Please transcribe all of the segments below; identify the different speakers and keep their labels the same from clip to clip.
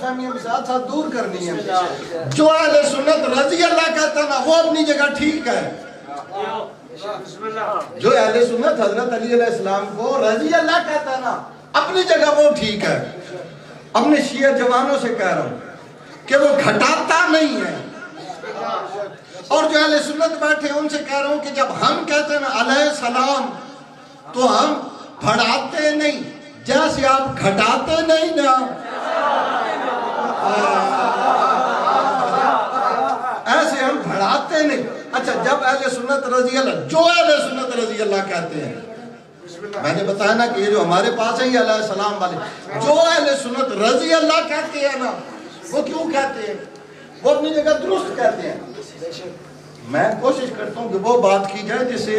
Speaker 1: فہمیاں بھی ساتھ ساتھ دور کرنی ہے. جو اہل سنت رضی اللہ کہتا نا وہ اپنی جگہ ٹھیک ہے. جو اہل سنت حضرت علی علیہ السلام کو رضی اللہ کہتا ہے نا اپنی جگہ وہ ٹھیک ہے. اپنے شیعہ جوانوں سے کہہ رہا ہوں کہ وہ گھٹاتا نہیں ہے. اور جو اہل سنت بیٹھے ان سے کہہ رہا ہوں کہ جب ہم کہتے ہیں نا علیہ السلام تو ہم بڑھاتے نہیں جیسے آپ گھٹاتے نہیں نا. ایسے ہم بڑھاتے نہیں. اچھا جب اہل سنت رضی اللہ جو اہل سنت رضی اللہ کہتے ہیں میں نے بتایا نا کہ یہ جو ہمارے پاس ہیں یہ علیہ السلام والے جو اہل سنت رضی اللہ کہتے ہیں نا وہ کیوں کہتے ہیں وہ اپنی جگہ درست کہتے ہیں. میں کوشش کرتا ہوں کہ وہ بات کی جائے جس سے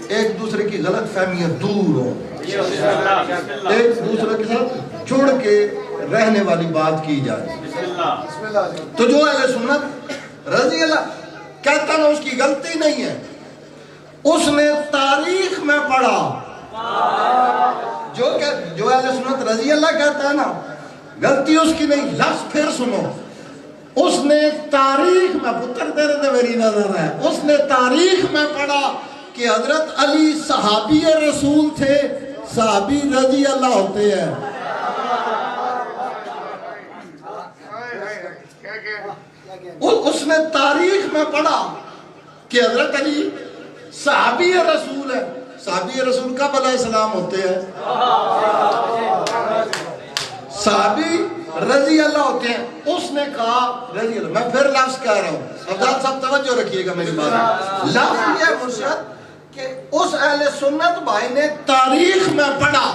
Speaker 1: ایک دوسرے کی غلط فہمیاں دور ہوں ایک دوسرے کے ساتھ جڑ کے رہنے والی بات کی جائے. تو جو اہل سنت رضی اللہ کہتا نا اس کی غلطی نہیں ہے. اس نے تاریخ میں پڑھا جو اہل سنت رضی اللہ کہتا ہے نا غلطی اس کی نہیں. لفظ پھر سنو. اس نے تاریخ میں پتر تیرے تو میری نظر ہے اس نے تاریخ میں پڑھا کہ حضرت علی صحابی رسول تھے. صحابی رضی اللہ ہوتے ہیں. اس نے تاریخ میں پڑھا کہ حضرت علی صحابی رسول ہے. صحابی رسول کب علیہ السلام ہوتے ہیں صحابی رضی اللہ ہوتے ہیں. اس نے کہا رضی اللہ. میں پھر لفظ کہہ رہا ہوں افضال صاحب توجہ رکھیے گا میری بات. لفظ یہ مرشد کہ اس اہل سنت بھائی نے تاریخ میں پڑھا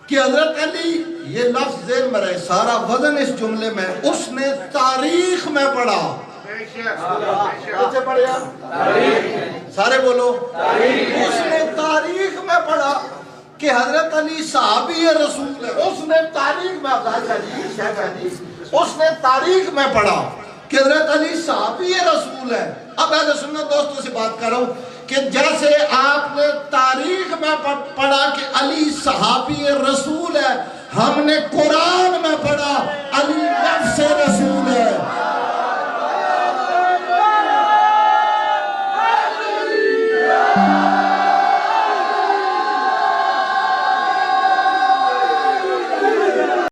Speaker 1: کہ حضرت علی یہ لفظ ذہن میں رہے سارا وزن اس جملے میں اس نے تاریخ میں پڑھا. سارے بولو اس نے تاریخ میں پڑھا کہ حضرت علی صحابی رسول ہے. اس نے تاریخ میں اس نے تاریخ میں پڑھا کہ حضرت علی صحابی رسول ہے. اب اہل سنت دوستوں سے بات کر رہا ہوں کہ جیسے آپ نے تاریخ میں پڑھا کہ علی صحابی رسول ہے ہم نے قرآن میں پڑھا علی نفس رسول